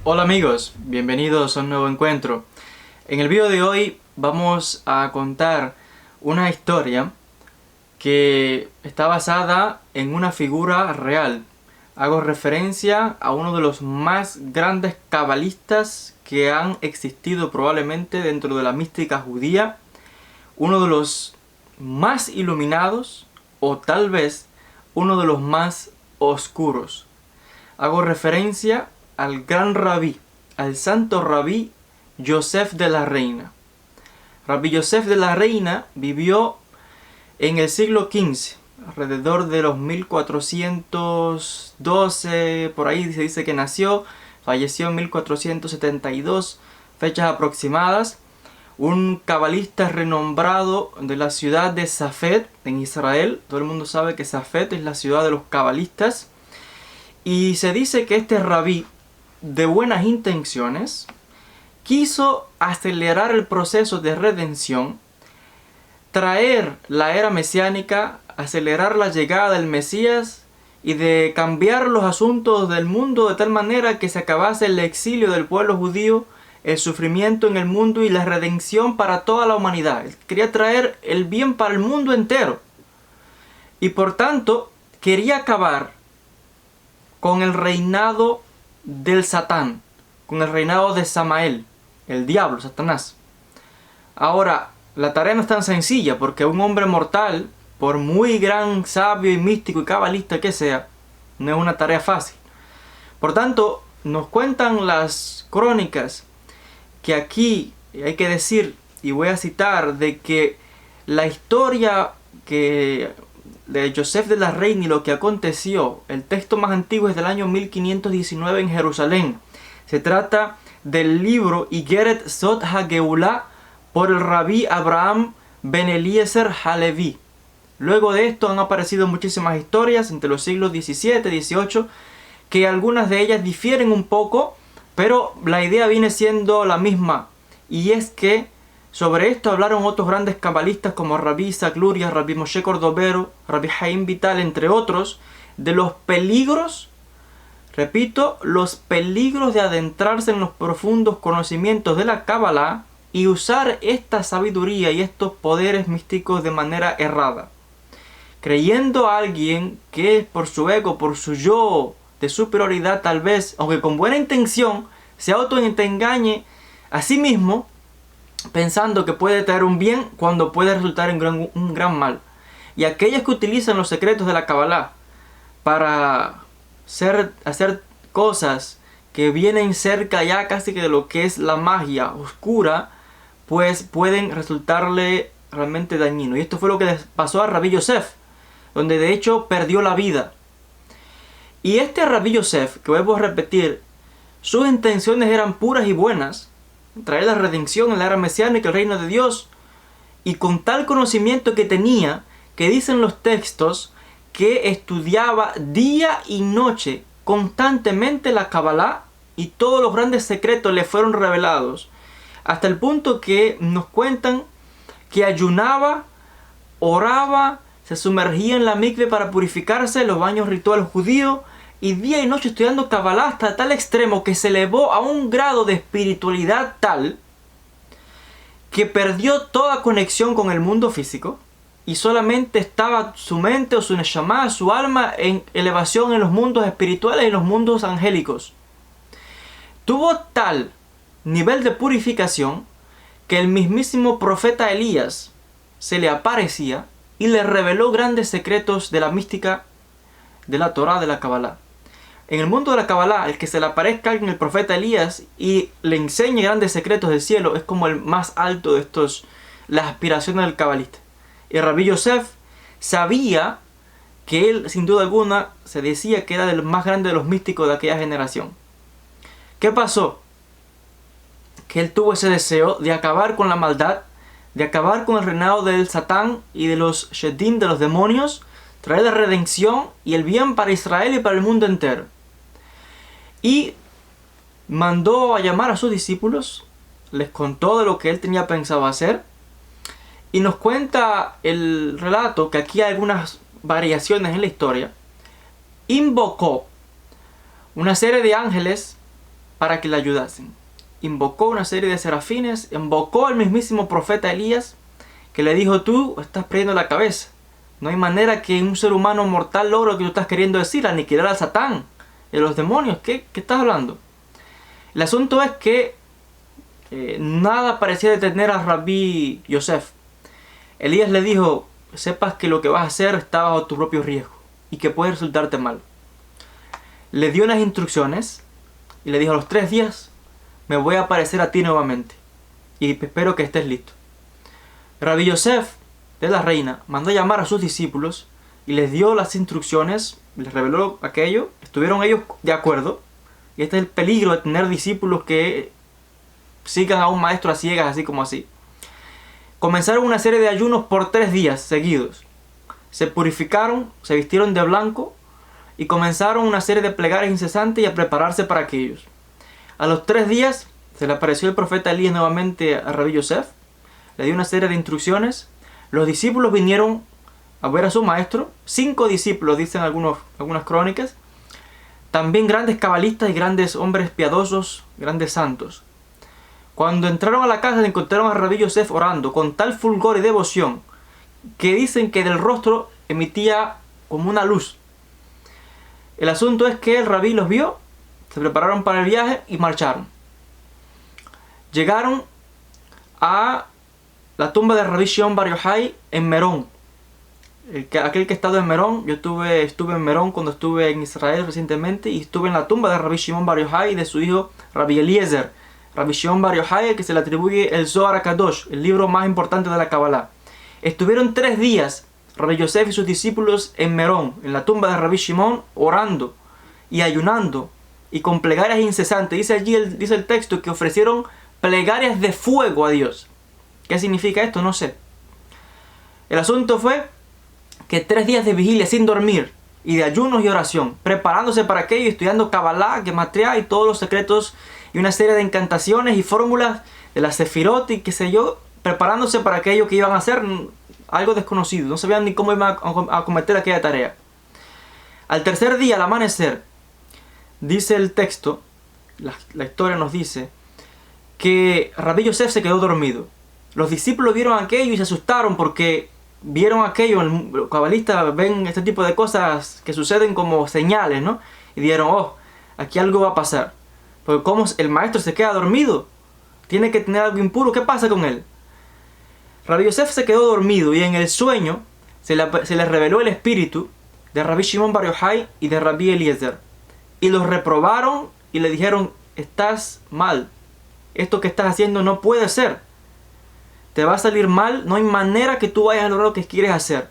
Hola amigos, bienvenidos a un nuevo encuentro. En el video de hoy vamos a contar una historia que está basada en una figura real. Hago referencia a uno de los más grandes cabalistas que han existido probablemente dentro de la mística judía, uno de los más iluminados o tal vez uno de los más oscuros. Hago referencia al gran rabí, al santo rabí Yosef de la Reina. Rabí Yosef de la Reina vivió en el siglo XV, alrededor de los 1412, por ahí se dice que nació, falleció en 1472, fechas aproximadas. Un cabalista renombrado de la ciudad de Safed, en Israel. Todo el mundo sabe que Safed es la ciudad de los cabalistas. Y se dice que este rabí, de buenas intenciones, quiso acelerar el proceso de redención, traer la era mesiánica, acelerar la llegada del Mesías y de cambiar los asuntos del mundo de tal manera que se acabase el exilio del pueblo judío, el sufrimiento en el mundo y la redención para toda la humanidad. Él quería traer el bien para el mundo entero. Y por tanto, quería acabar con el reinado del Satán, con el reinado de Samael, el diablo, Satanás. Ahora, la tarea no es tan sencilla, porque un hombre mortal, por muy gran sabio y místico y cabalista que sea, no es una tarea fácil. Por tanto, nos cuentan las crónicas que aquí hay que decir, y voy a citar, de que la historia de Yosef de la Reina y lo que aconteció, el texto más antiguo es del año 1519 en Jerusalén. Se trata del libro Igeret Sot HaGeulah por el rabí Abraham Ben Eliezer Halevi. Luego de esto han aparecido muchísimas historias entre los siglos XVII y XVIII, que algunas de ellas difieren un poco, pero la idea viene siendo la misma, y es que sobre esto hablaron otros grandes cabalistas como Rabí Isaac Luria, Rabí Moshe Cordovero, Rabí Haim Vital, entre otros, de los peligros, repito, los peligros de adentrarse en los profundos conocimientos de la Kabbalah y usar esta sabiduría y estos poderes místicos de manera errada. Creyendo a alguien que por su ego, por su yo de superioridad tal vez, aunque con buena intención, se autoengañe a sí mismo, pensando que puede traer un bien cuando puede resultar en un gran mal. Y aquellos que utilizan los secretos de la Kabbalah para hacer cosas que vienen cerca ya casi que de lo que es la magia oscura, pues pueden resultarle realmente dañino. Y esto fue lo que les pasó a Rabí Yosef, donde de hecho perdió la vida. Y este Rabí Yosef, que vuelvo a repetir, sus intenciones eran puras y buenas, traer la redención en la era mesiánica, el reino de Dios, y con tal conocimiento que tenía, que dicen los textos, que estudiaba día y noche constantemente la Kabbalah, y todos los grandes secretos le fueron revelados, hasta el punto que nos cuentan que ayunaba, oraba, se sumergía en la mikve para purificarse, los baños rituales judíos, y día y noche estudiando Kabbalah hasta tal extremo que se elevó a un grado de espiritualidad tal que perdió toda conexión con el mundo físico y solamente estaba su mente o su neshama, su alma, en elevación en los mundos espirituales y en los mundos angélicos. Tuvo tal nivel de purificación que el mismísimo profeta Elías se le aparecía y le reveló grandes secretos de la mística de la Torah, de la Kabbalah. En el mundo de la Kabbalah, el que se le aparezca alguien, el profeta Elías, y le enseñe grandes secretos del cielo, es como el más alto de las aspiraciones del cabalista. Y Rabí Yosef sabía que él, sin duda alguna, se decía que era el más grande de los místicos de aquella generación. ¿Qué pasó? Que él tuvo ese deseo de acabar con la maldad, de acabar con el reinado del Satán y de los Shedim, de los demonios, traer la redención y el bien para Israel y para el mundo entero. Y mandó a llamar a sus discípulos, les contó de lo que él tenía pensado hacer, y nos cuenta el relato, que aquí hay algunas variaciones en la historia. Invocó una serie de ángeles para que le ayudasen. Invocó una serie de serafines, invocó al mismísimo profeta Elías, que le dijo: tú estás perdiendo la cabeza. No hay manera que un ser humano mortal logre lo que tú estás queriendo decir, aniquilar al Satán y a los demonios. ¿Qué estás hablando? El asunto es que nada parecía detener a Rabí Yosef. Elías le dijo: sepas que lo que vas a hacer está bajo tu propio riesgo y que puede resultarte mal. Le dio unas instrucciones y le dijo: a los 3 días me voy a aparecer a ti nuevamente y espero que estés listo. Rabí Yosef de la reina mandó llamar a sus discípulos y les dio las instrucciones, les reveló aquello, estuvieron ellos de acuerdo. Y este es el peligro de tener discípulos que sigan a un maestro a ciegas, así como así. Comenzaron una serie de ayunos por 3 días seguidos. Se purificaron, se vistieron de blanco y comenzaron una serie de plegarias incesantes y a prepararse para aquellos. A los 3 días se le apareció el profeta Elías nuevamente a Rabí Yosef, le dio una serie de instrucciones. Los discípulos vinieron a ver a su maestro, 5 discípulos dicen algunas crónicas, también grandes cabalistas y grandes hombres piadosos, grandes santos. Cuando entraron a la casa encontraron a Rabí Yosef orando con tal fulgor y devoción que dicen que del rostro emitía como una luz. El asunto es que el rabí los vio, se prepararon para el viaje y marcharon. Llegaron a la tumba de Rabí Shimon Bar Yochai en Merón. Aquel que ha estado en Merón, yo estuve en Merón cuando estuve en Israel recientemente y estuve en la tumba de Rabí Shimon Bar Yochai y de su hijo Rabí Eliezer. Rabí Shimon Bar Yochai, que se le atribuye el Zohar HaKadosh, el libro más importante de la Kabbalah. Estuvieron 3 días Rabí Yosef y sus discípulos en Merón, en la tumba de Rabí Shimon, orando y ayunando y con plegarias incesantes. Dice el texto que ofrecieron plegarias de fuego a Dios. ¿Qué significa esto? No sé. El asunto fue que 3 días de vigilia sin dormir y de ayunos y oración, preparándose para aquello, estudiando Kabbalah, Gematria y todos los secretos y una serie de encantaciones y fórmulas de la Sefirot y qué sé yo, preparándose para aquello que iban a hacer, algo desconocido. No sabían ni cómo iban a cometer aquella tarea. Al 3er día, al amanecer, dice el texto, la historia nos dice, que Rabí Yosef se quedó dormido. Los discípulos vieron aquello y se asustaron porque vieron aquello. Los cabalistas ven este tipo de cosas que suceden como señales, ¿no? Y dijeron: oh, aquí algo va a pasar. Porque como el maestro se queda dormido, tiene que tener algo impuro. ¿Qué pasa con él? Rabí Yosef se quedó dormido y en el sueño se le reveló el espíritu de Rabí Shimon Bar Yochai y de Rabí Eliezer. Y los reprobaron y le dijeron: estás mal. Esto que estás haciendo no puede ser. Te va a salir mal, no hay manera que tú vayas a lograr lo que quieres hacer.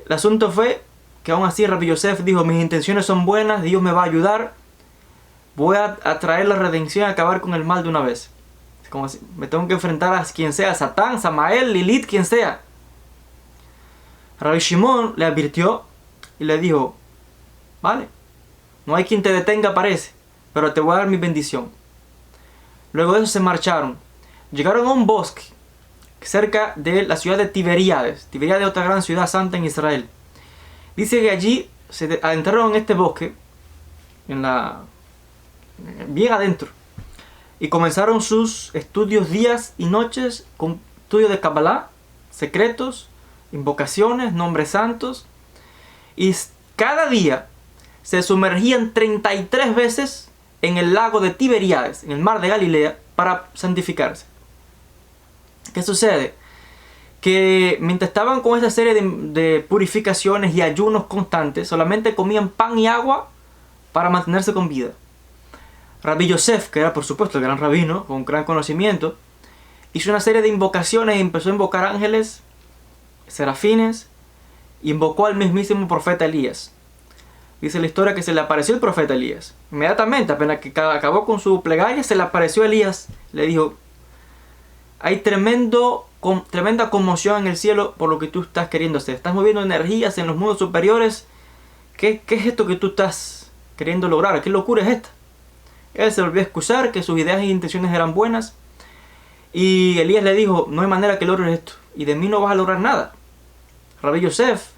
El asunto fue que aún así Rabí Yosef dijo: mis intenciones son buenas, Dios me va a ayudar, voy a traer la redención y acabar con el mal de una vez. Como si me tengo que enfrentar a quien sea, Satán, Samael, Lilith, quien sea. Rabí Shimon le advirtió y le dijo: vale, no hay quien te detenga, parece, pero te voy a dar mi bendición. Luego de eso se marcharon. Llegaron a un bosque cerca de la ciudad de Tiberíades. Tiberíades es otra gran ciudad santa en Israel. Dice que allí se adentraron en este bosque, bien adentro, y comenzaron sus estudios días y noches con estudios de Kabbalah, secretos, invocaciones, nombres santos, y cada día se sumergían 33 veces en el lago de Tiberíades, en el mar de Galilea, para santificarse. ¿Qué sucede? Que mientras estaban con esta serie de purificaciones y ayunos constantes, solamente comían pan y agua para mantenerse con vida. Rabí Yosef, que era por supuesto el gran rabino, con gran conocimiento, hizo una serie de invocaciones y empezó a invocar ángeles, serafines, y invocó al mismísimo profeta Elías. Dice la historia que se le apareció el profeta Elías. Inmediatamente, apenas que acabó con su plegaria, se le apareció Elías. Le dijo: hay tremenda conmoción en el cielo por lo que tú estás queriendo hacer. Estás moviendo energías en los mundos superiores. ¿Qué es esto que tú estás queriendo lograr? ¿Qué locura es esta? Él se volvió a excusar que sus ideas e intenciones eran buenas. Y Elías le dijo: no hay manera que logres esto. Y de mí no vas a lograr nada. Rabí Yosef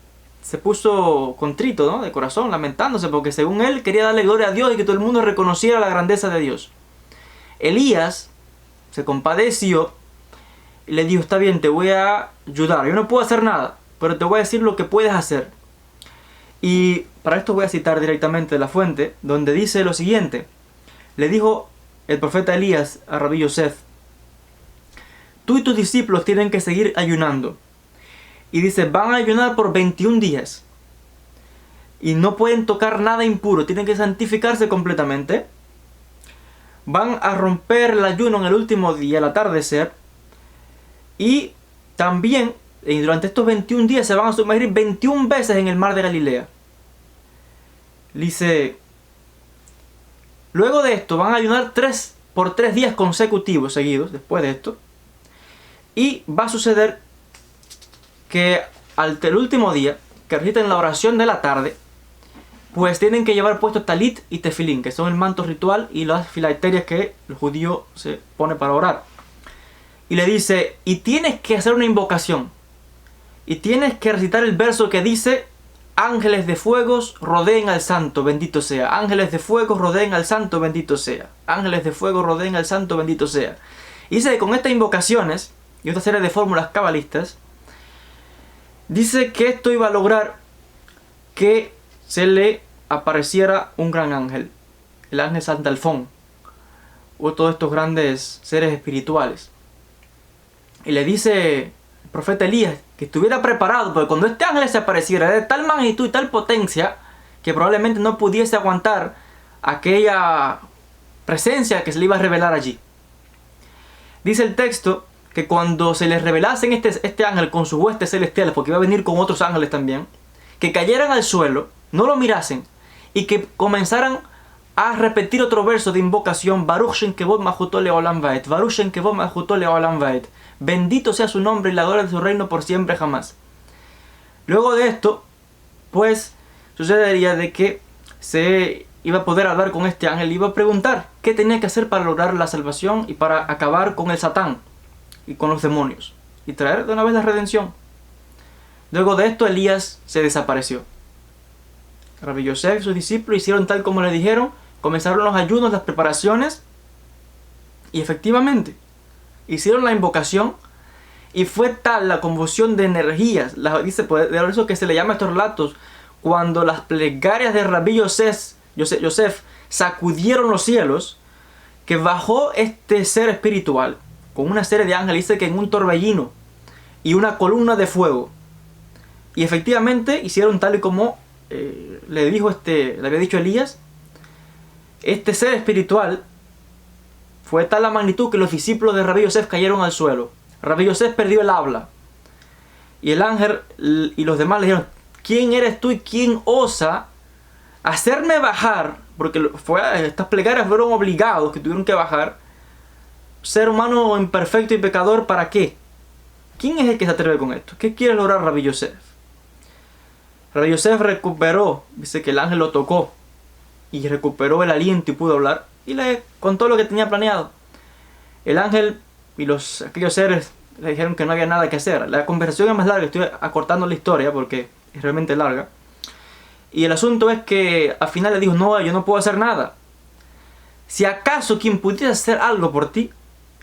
se puso contrito, ¿no? De corazón, lamentándose, porque según él quería darle gloria a Dios y que todo el mundo reconociera la grandeza de Dios. Elías se compadeció y le dijo, está bien, te voy a ayudar, yo no puedo hacer nada, pero te voy a decir lo que puedes hacer. Y para esto voy a citar directamente de la fuente, donde dice lo siguiente. Le dijo el profeta Elías a Rabí Yosef, tú y tus discípulos tienen que seguir ayunando. Y dice, van a ayunar por 21 días. Y no pueden tocar nada impuro, tienen que santificarse completamente. Van a romper el ayuno en el último día, al atardecer. Y también, durante estos 21 días, se van a sumergir 21 veces en el mar de Galilea. Dice, luego de esto van a ayunar por 3 días consecutivos seguidos, después de esto. Y va a suceder que al último día, que reciten la oración de la tarde, pues tienen que llevar puesto talit y tefilín, que son el manto ritual y las filacterias que el judío se pone para orar. Y le dice, y tienes que hacer una invocación. Y tienes que recitar el verso que dice, ángeles de fuegos rodeen al santo, bendito sea. Ángeles de fuego rodeen al santo, bendito sea. Ángeles de fuego rodeen al santo, bendito sea. Y dice que con estas invocaciones y otra serie de fórmulas cabalistas, dice que esto iba a lograr que se le apareciera un gran ángel, el ángel Sandalfón, o todos estos grandes seres espirituales. Y le dice el profeta Elías que estuviera preparado, porque cuando este ángel se apareciera era de tal magnitud y tal potencia que probablemente no pudiese aguantar aquella presencia que se le iba a revelar allí. Dice el texto que cuando se les revelasen este ángel con sus huestes celestiales, porque iba a venir con otros ángeles también, que cayeran al suelo, no lo mirasen, y que comenzaran a repetir otro verso de invocación, Baruch Shem Kevod Malchuto Leolam Vaed, Baruch Shem Kevod Malchuto Leolam Vaed, bendito sea su nombre y la gloria de su reino por siempre jamás. Luego de esto, pues, sucedería de que se iba a poder hablar con este ángel y iba a preguntar qué tenía que hacer para lograr la salvación y para acabar con el Satán y con los demonios y traer de una vez la redención. Luego de esto Elías se desapareció. Rabí Yosef y sus discípulos hicieron tal como le dijeron, comenzaron los ayunos, las preparaciones, y efectivamente hicieron la invocación y fue tal la convulsión de energías, dice por eso que se le llama a estos relatos, cuando las plegarias de Rabí Yosef sacudieron los cielos, que bajó este ser espiritual con una serie de ángeles, dice que en un torbellino y una columna de fuego. Y efectivamente hicieron tal y como le había dicho Elías. Este ser espiritual fue tal la magnitud que los discípulos de Rabí Yosef cayeron al suelo. Rabí Yosef perdió el habla. Y el ángel y los demás le dijeron, ¿quién eres tú y quién osa hacerme bajar? Porque estas plegarias fueron obligados, que tuvieron que bajar. Ser humano imperfecto y pecador, ¿para qué? ¿Quién es el que se atreve con esto? ¿Qué quiere lograr Rabí Yosef? Rabí Yosef recuperó, dice que el ángel lo tocó y recuperó el aliento y pudo hablar y le contó lo que tenía planeado. El ángel y aquellos seres le dijeron que no había nada que hacer. La conversación es más larga, estoy acortando la historia porque es realmente larga. Y el asunto es que al final le dijo, no, yo no puedo hacer nada. Si acaso quien pudiera hacer algo por ti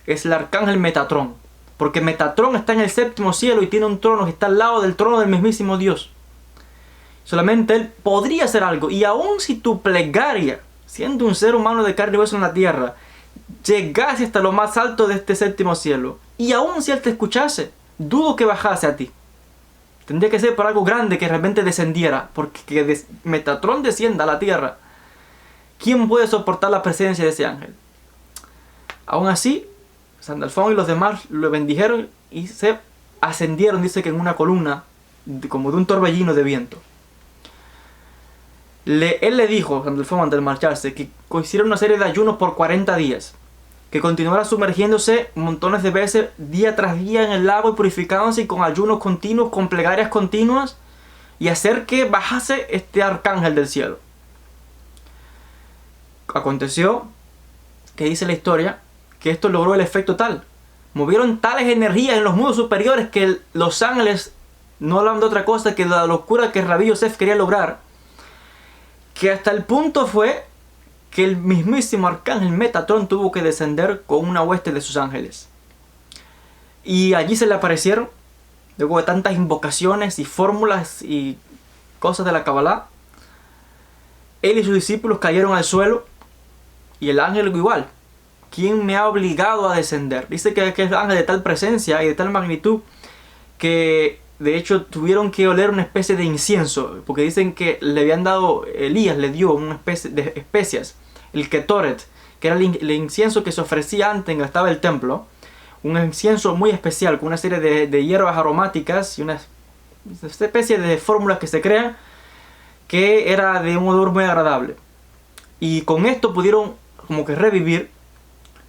es el arcángel Metatrón, porque Metatrón está en el séptimo cielo y tiene un trono que está al lado del trono del mismísimo Dios. Solamente él podría hacer algo. Y aun si tu plegaria, siendo un ser humano de carne y hueso en la tierra, llegase hasta lo más alto de este séptimo cielo, y aun si él te escuchase, dudo que bajase a ti. Tendría que ser por algo grande que realmente descendiera, porque que Metatrón descienda a la tierra. ¿Quién puede soportar la presencia de ese ángel? Aún así, Sandalfón y los demás lo bendijeron y se ascendieron, dice que en una columna, como de un torbellino de viento. Él le dijo, Sandalfón, antes de marcharse, que hiciera una serie de ayunos por 40 días. Que continuara sumergiéndose montones de veces, día tras día en el lago y purificándose y con ayunos continuos, con plegarias continuas. Y hacer que bajase este arcángel del cielo. Aconteció que dice la historia que esto logró el efecto tal. Movieron tales energías en los mundos superiores que los ángeles no hablaban de otra cosa que de la locura que Rabí Yosef quería lograr, que hasta el punto fue que el mismísimo arcángel Metatrón tuvo que descender con una hueste de sus ángeles. Y allí se le aparecieron, luego de tantas invocaciones y fórmulas y cosas de la Kabbalah, él y sus discípulos cayeron al suelo, y el ángel igual. ¿Quién me ha obligado a descender? Dice que es ángel de tal presencia y de tal magnitud que de hecho tuvieron que oler una especie de incienso, porque dicen que le habían dado, Elías le dio una especie de especias, el ketoret, que era el incienso que se ofrecía antes en que estaba el templo, un incienso muy especial con una serie de hierbas aromáticas y una especie de fórmulas que se crean, que era de un olor muy agradable. Y con esto pudieron como que revivir,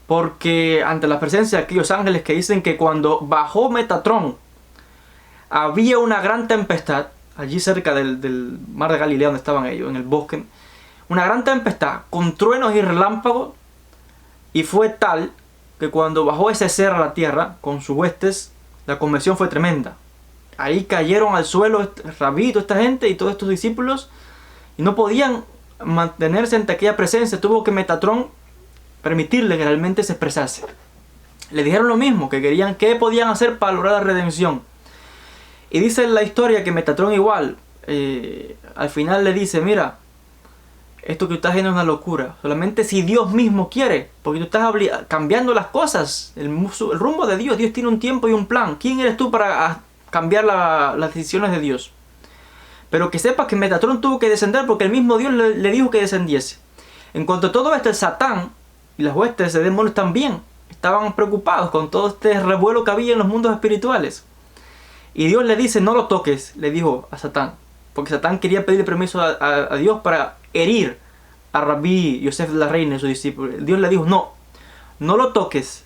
porque ante la presencia de aquellos ángeles que dicen que cuando bajó Metatrón había una gran tempestad allí cerca del mar de Galilea donde estaban ellos, en el bosque, una gran tempestad con truenos y relámpagos, y fue tal que cuando bajó ese ser a la tierra con sus huestes, la conmoción fue tremenda. Ahí cayeron al suelo Rabí, toda esta gente y todos estos discípulos, y no podían mantenerse ante aquella presencia. Tuvo que Metatrón permitirle que realmente se expresase. Le dijeron lo mismo, que querían, qué podían hacer para lograr la redención. Y dice la historia que Metatrón igual, al final le dice, mira, esto que estás haciendo es una locura. Solamente si Dios mismo quiere, porque tú estás cambiando las cosas, el rumbo de Dios. Dios tiene un tiempo y un plan. ¿Quién eres tú para cambiar las decisiones de Dios? Pero que sepas que Metatrón tuvo que descender porque el mismo Dios le dijo que descendiese. En cuanto a todo esto, el Satán y las huestes de demonios también estaban preocupados con todo este revuelo que había en los mundos espirituales. Y Dios le dice, no lo toques, le dijo a Satán. Porque Satán quería pedirle permiso a Dios para herir a Rabí Yosef de la Reina y sus discípulos. Dios le dijo, no lo toques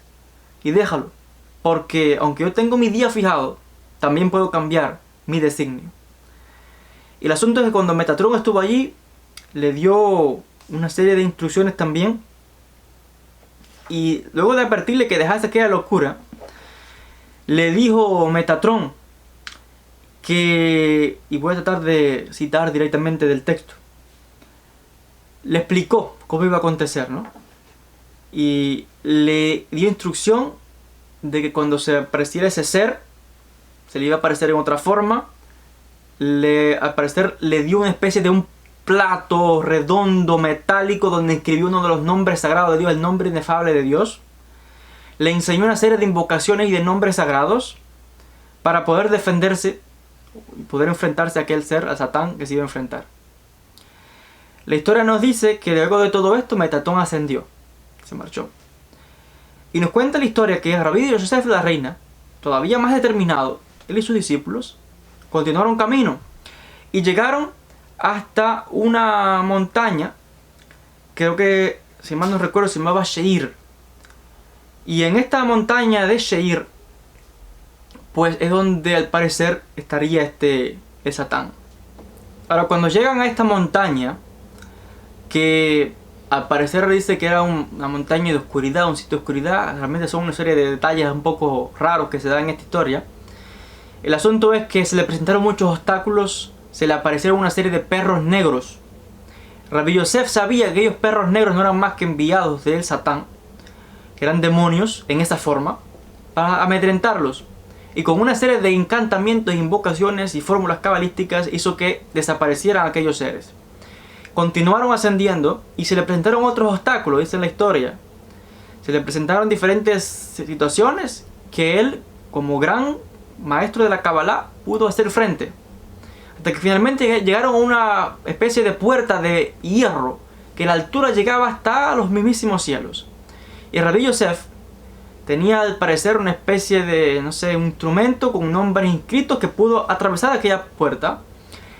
y déjalo. Porque aunque yo tengo mi día fijado, también puedo cambiar mi designio. Y el asunto es que cuando Metatrón estuvo allí, le dio una serie de instrucciones también. Y luego de advertirle que dejase aquella locura, le dijo Metatrón que, y voy a tratar de citar directamente del texto, le explicó cómo iba a acontecer, ¿no? Y le dio instrucción de que cuando se apareciera ese ser, se le iba a aparecer en otra forma. Al parecer le dio una especie de un plato redondo, metálico, donde escribió uno de los nombres sagrados de Dios, el nombre inefable de Dios. Le enseñó una serie de invocaciones y de nombres sagrados para poder defenderse y poder enfrentarse a aquel ser, a Satán, que se iba a enfrentar. La historia nos dice que luego de todo esto, Metatrón ascendió, se marchó. Y nos cuenta la historia que Rabí Yosef de la Reina, todavía más determinado, él y sus discípulos, continuaron camino y llegaron hasta una montaña, creo que, si mal no recuerdo, se llamaba Sheir. Y en esta montaña de Sheir, pues es donde al parecer estaría el Satán. Ahora, cuando llegan a esta montaña, que al parecer dice que era una montaña de oscuridad, un sitio de oscuridad, realmente son una serie de detalles un poco raros que se dan en esta historia. El asunto es que se le presentaron muchos obstáculos, se le aparecieron una serie de perros negros. Rabí Yosef sabía que aquellos perros negros no eran más que enviados del Satán, que eran demonios en esa forma, para amedrentarlos. Y con una serie de encantamientos, invocaciones y fórmulas cabalísticas hizo que desaparecieran aquellos seres. Continuaron ascendiendo y se le presentaron otros obstáculos, dice la historia. Se le presentaron diferentes situaciones que él, como gran maestro de la Kabbalah, pudo hacer frente. Hasta que finalmente llegaron a una especie de puerta de hierro, que la altura llegaba hasta los mismísimos cielos. Y Rabí Yosef tenía al parecer una especie de, no sé, un instrumento con nombres inscritos que pudo atravesar aquella puerta.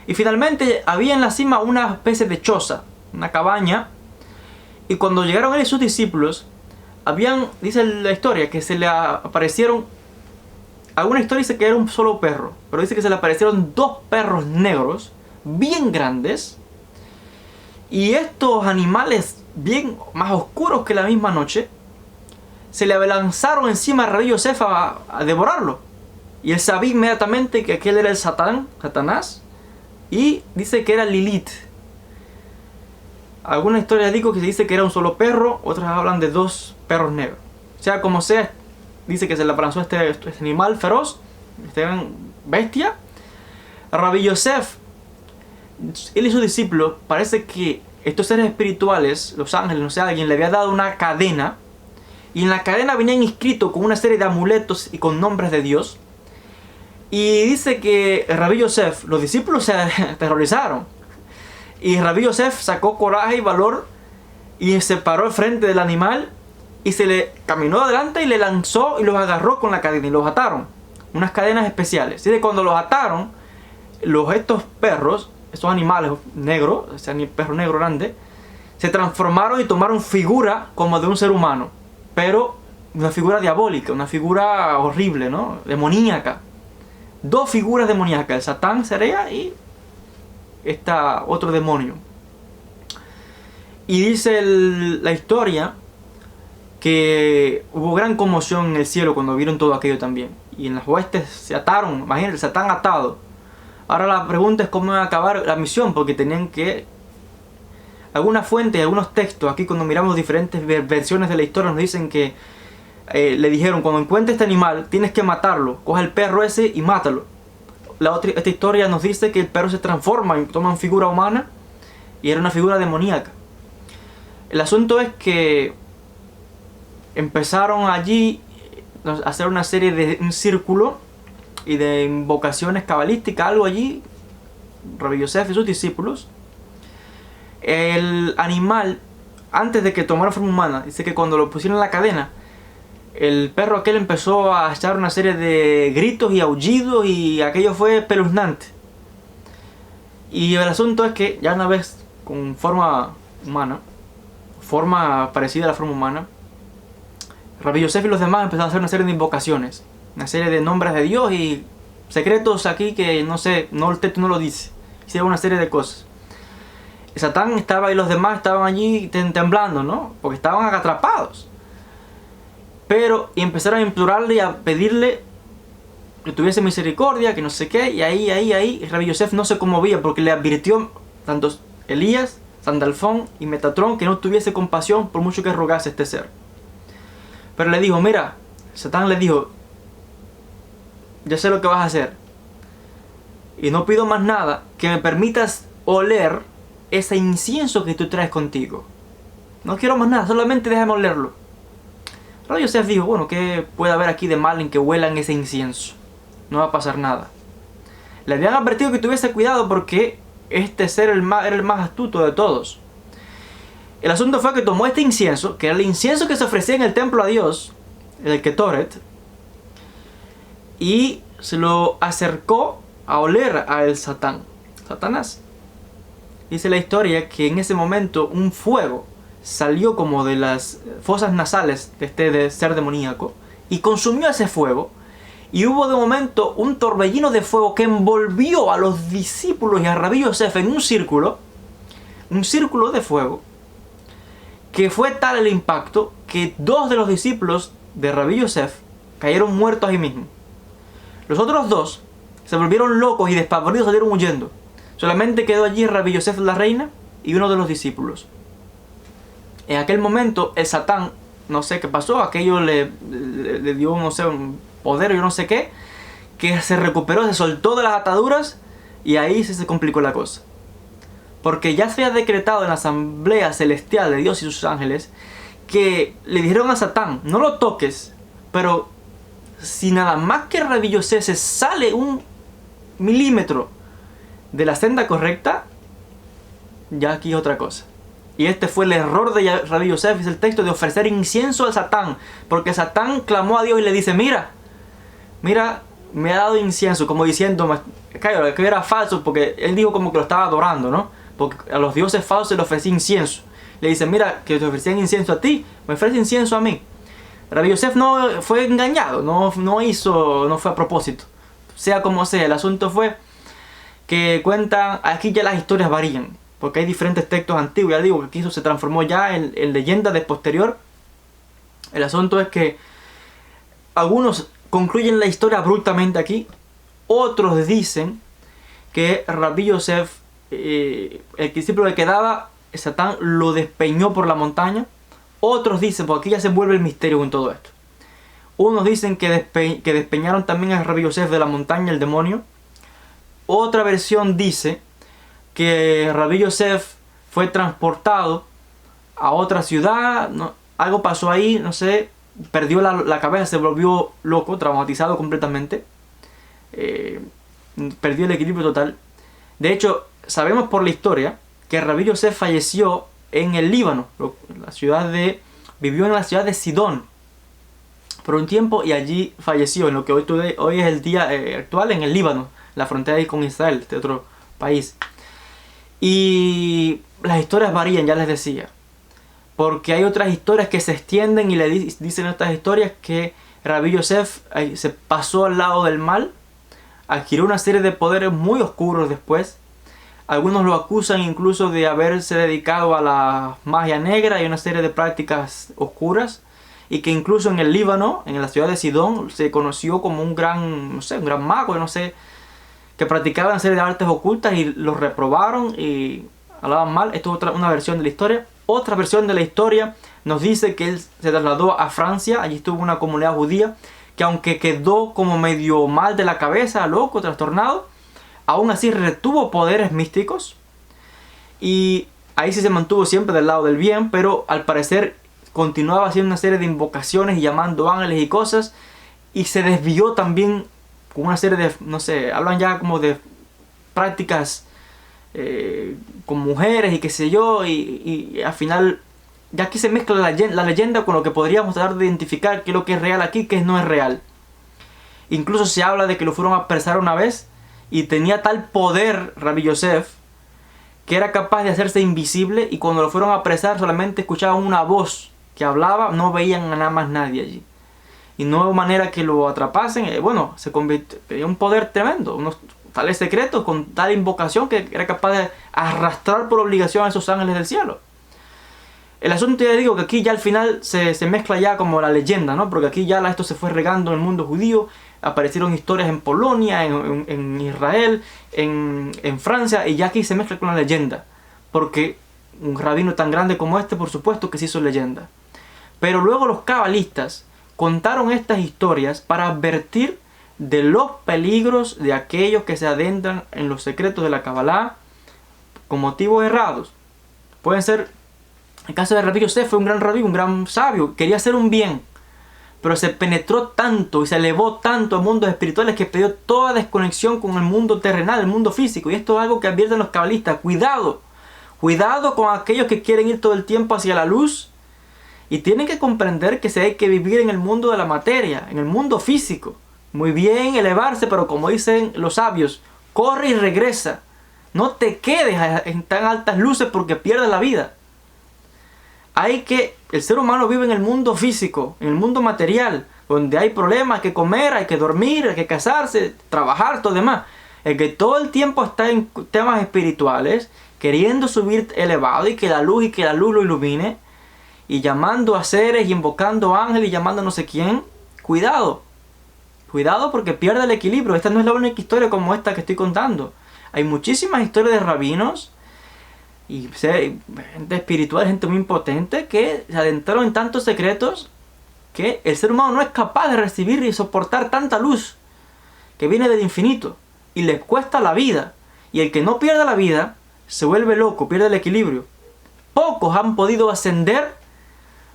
Y finalmente había en la cima una especie de choza, una cabaña. Y cuando llegaron él y sus discípulos, dice la historia, que se le aparecieron, alguna historia dice que era un solo perro, pero dice que se le aparecieron dos perros negros, bien grandes. Y estos animales, bien más oscuros que la misma noche, se le abalanzaron encima a Rabí Yosef a devorarlo. Y él sabía inmediatamente que aquel era el Satanás, y dice que era Lilith. Algunas historias digo que se dice que era un solo perro, otras hablan de 2 perros negros. Sea como sea, dice que se le abrazó este animal feroz, esta gran bestia. Rabbi Yosef, él y sus discípulos, parece que estos seres espirituales, los ángeles, no sé, alguien le había dado una cadena, y en la cadena venían inscritos con una serie de amuletos y con nombres de Dios. Y dice que Rabbi Yosef, los discípulos se aterrorizaron, y Rabbi Yosef sacó coraje y valor y se paró al frente del animal y se le caminó adelante y le lanzó y los agarró con la cadena y los ataron. Unas cadenas especiales. Y de cuando los ataron, estos perros, estos animales negros, ese perro negro grande, se transformaron y tomaron figura como de un ser humano. Pero una figura diabólica, una figura horrible, ¿no? Demoníaca. 2 figuras demoníacas, el Satán, Serea y otro demonio. Y dice la historia que hubo gran conmoción en el cielo cuando vieron todo aquello también. Y en las huestes se ataron, imagínense, Satán atado. Ahora la pregunta es cómo va a acabar la misión, porque tenían que... Algunas fuentes, algunos textos, aquí cuando miramos diferentes versiones de la historia nos dicen que le dijeron, cuando encuentres este animal tienes que matarlo, coge el perro ese y mátalo. Esta historia nos dice que el perro se transforma y toma una figura humana y era una figura demoníaca. El asunto es que empezaron allí a hacer una serie de un círculo y de invocaciones cabalísticas, algo allí, Rabbi Yosef y sus discípulos. El animal, antes de que tomara forma humana, dice que cuando lo pusieron en la cadena, el perro aquel empezó a echar una serie de gritos y aullidos y aquello fue espeluznante. Y el asunto es que ya una vez con forma humana, forma parecida a la forma humana, Rabbi Yosef y los demás empezaron a hacer una serie de invocaciones, una serie de nombres de Dios y secretos aquí que no sé, el texto no lo dice. Hicieron una serie de cosas. Y Satán estaba y los demás estaban allí temblando, ¿no? Porque estaban atrapados. Pero y empezaron a implorarle y a pedirle que tuviese misericordia, que no sé qué, y ahí Rabbi Yosef no se conmovía porque le advirtió tanto Elías, Sandalfón y Metatrón que no tuviese compasión por mucho que rogase este ser. Pero le dijo, mira, Satán le dijo, ya sé lo que vas a hacer y no pido más nada que me permitas oler ese incienso que tú traes contigo. No quiero más nada, solamente déjame olerlo. Rabbi Yosef dijo, bueno, ¿qué puede haber aquí de mal en que huelan ese incienso? No va a pasar nada. Le habían advertido que tuviese cuidado porque este ser era el más astuto de todos. El asunto fue que tomó este incienso, que era el incienso que se ofrecía en el templo a Dios, el Ketoret, y se lo acercó a oler a Satanás. Dice la historia que en ese momento un fuego salió como de las fosas nasales de este ser demoníaco y consumió ese fuego, y hubo de momento un torbellino de fuego que envolvió a los discípulos y a Rabbi Yosef en un círculo de fuego, que fue tal el impacto que 2 de los discípulos de Rabbi Yosef cayeron muertos ahí mismo. Los otros 2 se volvieron locos y despavoridos salieron huyendo. Solamente quedó allí Rabbi Yosef la reina y uno de los discípulos. En aquel momento el Satán, no sé qué pasó, aquello le dio, no sé, un poder o yo no sé qué, que se recuperó, se soltó de las ataduras y ahí se complicó la cosa. Porque ya se había decretado en la asamblea celestial de Dios y sus ángeles que le dijeron a Satán, no lo toques, pero si nada más que Rabbi Yosef se sale 1 milímetro de la senda correcta, ya aquí es otra cosa. Y este fue el error de Rabbi Yosef, es el texto de ofrecer incienso a Satán, porque Satán clamó a Dios y le dice, mira, me ha dado incienso, como diciendo, claro, que era falso, porque él dijo como que lo estaba adorando, ¿no? Porque a los dioses falsos le ofrecí incienso. Le dice, mira, que te ofrecían incienso a ti, me ofrece incienso a mí. Rabbi Yosef no fue engañado, no fue a propósito. Sea como sea, el asunto fue que cuentan, aquí ya las historias varían, porque hay diferentes textos antiguos, ya digo que aquí eso se transformó ya en leyenda de posterior. El asunto es que algunos concluyen la historia abruptamente aquí. Otros dicen que Rabbi Yosef, el discípulo que quedaba, Satán lo despeñó por la montaña. Otros dicen, porque aquí ya se vuelve el misterio con todo esto. Unos dicen que despeñaron también a Rabbi Yosef de la montaña, el demonio. Otra versión dice que Rabbi Yosef fue transportado a otra ciudad, algo pasó ahí, no sé, perdió la cabeza, se volvió loco, traumatizado completamente, perdió el equilibrio total. De hecho, sabemos por la historia que Rabbi Yosef falleció en el Líbano, vivió en la ciudad de Sidón por un tiempo y allí falleció, en lo que hoy es el día actual, en el Líbano, la frontera ahí con Israel, este otro país. Y las historias varían, ya les decía, porque hay otras historias que se extienden y le dicen estas historias que Rabbi Yosef se pasó al lado del mal, adquirió una serie de poderes muy oscuros después. Algunos lo acusan incluso de haberse dedicado a la magia negra y una serie de prácticas oscuras, y que incluso en el Líbano, en la ciudad de Sidón, se conoció como un gran mago, que practicaba una serie de artes ocultas y los reprobaron y hablaban mal. Esto es una versión de la historia. Otra versión de la historia nos dice que él se trasladó a Francia, allí estuvo una comunidad judía, que aunque quedó como medio mal de la cabeza, loco, trastornado, aún así retuvo poderes místicos y ahí sí se mantuvo siempre del lado del bien, pero al parecer continuaba haciendo una serie de invocaciones y llamando ángeles y cosas, y se desvió también con una serie de, no sé, hablan ya como de prácticas con mujeres y qué sé yo, y al final ya aquí se mezcla la leyenda con lo que podríamos tratar de identificar qué es lo que es real aquí, qué no es real. Incluso se habla de que lo fueron a apresar una vez y tenía tal poder Rabbi Yosef que era capaz de hacerse invisible, y cuando lo fueron a apresar solamente escuchaban una voz que hablaba, no veían a nada más nadie allí. Y no hubo manera que lo atrapasen. Se convirtió en un poder tremendo, unos tales secretos, con tal invocación que era capaz de arrastrar por obligación a esos ángeles del cielo. El asunto, ya digo, que aquí ya al final se mezcla ya como la leyenda, ¿no? Porque aquí ya esto se fue regando en el mundo judío. Aparecieron historias en Polonia, en Israel, en Francia, y ya aquí se mezcla con la leyenda. Porque un rabino tan grande como este, por supuesto que se hizo leyenda. Pero luego los cabalistas contaron estas historias para advertir de los peligros de aquellos que se adentran en los secretos de la Kabbalah con motivos errados. Pueden ser, el caso de Rabbi Yosef fue un gran rabí, un gran sabio, quería hacer un bien, pero se penetró tanto y se elevó tanto a mundos espirituales que perdió toda desconexión con el mundo terrenal, el mundo físico. Y esto es algo que advierten los cabalistas: cuidado con aquellos que quieren ir todo el tiempo hacia la luz, y tienen que comprender que se hay que vivir en el mundo de la materia, en el mundo físico. Muy bien elevarse, pero como dicen los sabios, corre y regresa. No te quedes en tan altas luces porque pierdes la vida. El ser humano vive en el mundo físico, en el mundo material, donde hay problemas, hay que comer, hay que dormir, hay que casarse, trabajar, todo demás. El que todo el tiempo está en temas espirituales, queriendo subir elevado y que la luz lo ilumine, y llamando a seres y invocando ángeles y llamando a no sé quién, cuidado porque pierde el equilibrio. Esta no es la única historia como esta que estoy contando. Hay muchísimas historias de rabinos y gente espiritual, gente muy impotente, que se adentraron en tantos secretos que el ser humano no es capaz de recibir y soportar tanta luz que viene del infinito, y les cuesta la vida. Y el que no pierde la vida se vuelve loco, pierde el equilibrio. Pocos han podido ascender,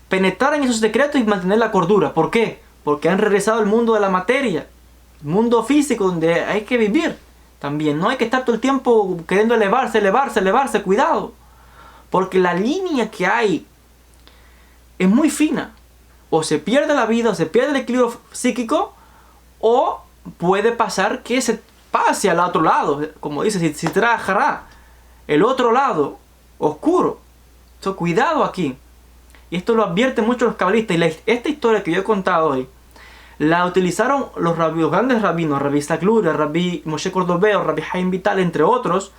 penetrar en esos secretos y mantener la cordura. ¿Por qué? Porque han regresado al mundo de la materia, el mundo físico, donde hay que vivir también. No hay que estar todo el tiempo queriendo elevarse. Cuidado, porque la línea que hay es muy fina. O se pierde la vida, o se pierde el equilibrio psíquico, o puede pasar que se pase al otro lado, como dice, si trabajará el otro lado oscuro. So, cuidado aquí. Y esto lo advierten mucho los cabalistas. Y esta historia que yo he contado hoy la utilizaron los grandes rabinos, Rabbi Isaac Luria, Rabbi Moshe Cordoveo, Rabbi Haim Vital, entre otros,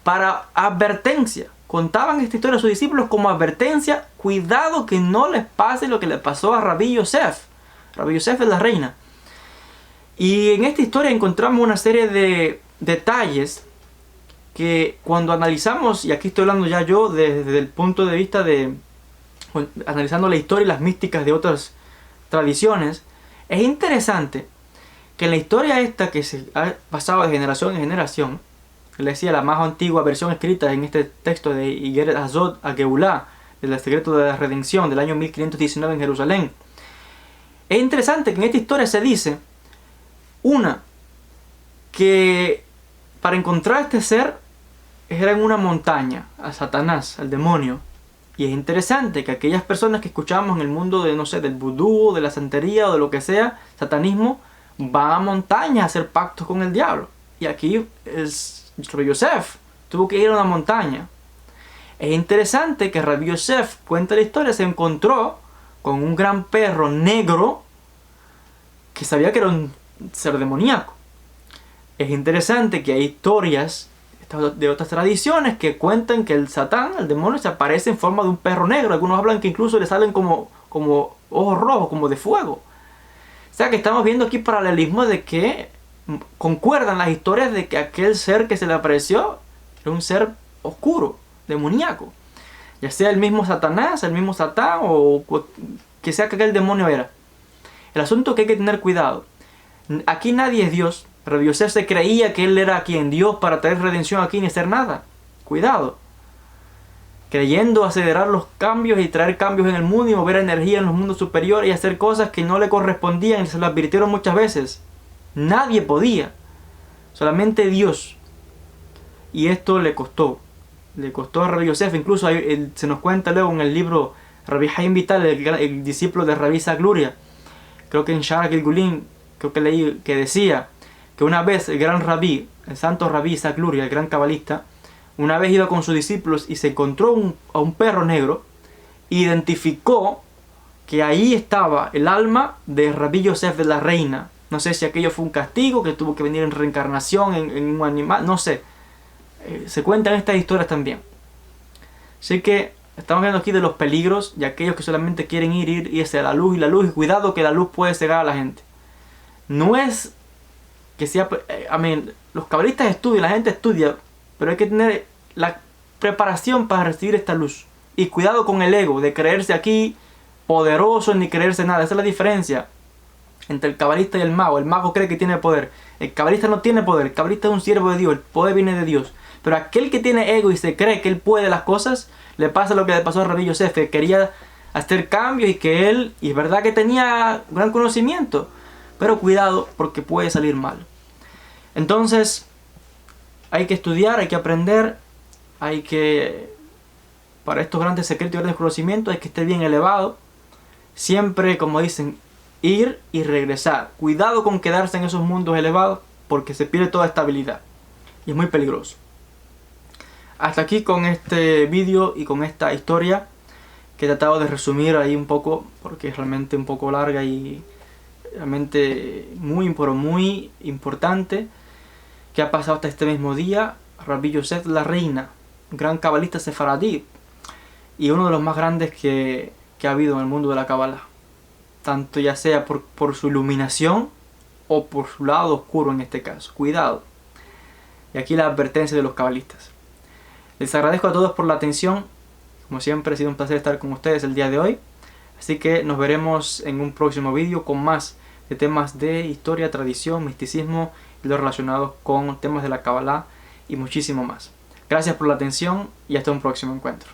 para advertencia. Contaban esta historia a sus discípulos como advertencia: cuidado que no les pase lo que le pasó a Rabbi Yosef. Rabbi Yosef es la reina. Y en esta historia encontramos una serie de detalles que cuando analizamos, y aquí estoy hablando ya yo desde el punto de vista de analizando la historia y las místicas de otras tradiciones, es interesante que en la historia esta que se ha pasado de generación en generación, que le decía la más antigua versión escrita en este texto de Igeret Hazot a Geulah, del secreto de la redención del año 1519 en Jerusalén, es interesante que en esta historia se dice que para encontrar a este ser era en una montaña, a Satanás, al demonio. Y es interesante que aquellas personas que escuchamos en el mundo de, no sé, del vudú, de la santería o de lo que sea, satanismo, van a montañas a hacer pactos con el diablo. Y aquí es Rabbi Yosef, tuvo que ir a una montaña. Es interesante que Rabbi Yosef, cuenta la historia, se encontró con un gran perro negro que sabía que era un ser demoníaco. Es interesante que hay historias de otras tradiciones que cuentan que el Satán, el demonio, se aparece en forma de un perro negro. Algunos hablan que incluso le salen como ojos rojos, como de fuego. O sea que estamos viendo aquí paralelismo de que concuerdan las historias de que aquel ser que se le apareció era un ser oscuro, demoníaco. Ya sea el mismo Satanás, el mismo Satán o que sea que aquel demonio era. El asunto es que hay que tener cuidado. Aquí nadie es Dios. Rabbi Yosef se creía que él era quien Dios para traer redención aquí ni hacer nada. Cuidado. Creyendo acelerar los cambios y traer cambios en el mundo y mover energía en los mundos superiores y hacer cosas que no le correspondían y se lo advirtieron muchas veces. Nadie podía. Solamente Dios. Y esto le costó. Le costó a Rabbi Yosef. Incluso se nos cuenta luego en el libro Rabbi Haim Vital, el discípulo de Rabbi Isaac Luria. Creo que en Shara Gilgulin, creo que leí que decía que una vez el gran rabí, el santo rabí Isaac Luria, el gran cabalista, una vez iba con sus discípulos y se encontró a un perro negro, identificó que ahí estaba el alma de Rabbi Yosef de la reina. No sé si aquello fue un castigo, que tuvo que venir en reencarnación en un animal, no sé. Se cuentan estas historias también. Así que estamos viendo aquí de los peligros de aquellos que solamente quieren ir hacia la luz, y cuidado que la luz puede cegar a la gente. No es que sea, los cabalistas estudian, la gente estudia, pero hay que tener la preparación para recibir esta luz. Y cuidado con el ego, de creerse aquí poderoso ni creerse nada. Esa es la diferencia entre el cabalista y el mago. El mago cree que tiene poder. El cabalista no tiene poder. El cabalista es un siervo de Dios. El poder viene de Dios. Pero aquel que tiene ego y se cree que él puede las cosas, le pasa lo que le pasó a Rabbi Yosef, que quería hacer cambios y que él, y es verdad que tenía gran conocimiento, pero cuidado porque puede salir mal. Entonces, hay que estudiar, hay que aprender, para estos grandes secretos y grandes conocimientos, hay que estar bien elevado. Siempre, como dicen, ir y regresar. Cuidado con quedarse en esos mundos elevados, porque se pierde toda estabilidad. Y es muy peligroso. Hasta aquí con este vídeo y con esta historia, que he tratado de resumir ahí un poco, porque es realmente un poco larga y realmente muy importante, que ha pasado hasta este mismo día. Rabbi Yosef la reina, un gran cabalista sefaradí y uno de los más grandes que ha habido en el mundo de la Kabbalah, tanto ya sea por su iluminación o por su lado oscuro en este caso. Cuidado. Y aquí la advertencia de los cabalistas. Les agradezco a todos por la atención. Como siempre, ha sido un placer estar con ustedes el día de hoy. Así que nos veremos en un próximo vídeo con más de temas de historia, tradición, misticismo y lo relacionados con temas de la Kabbalah y muchísimo más. Gracias por la atención y hasta un próximo encuentro.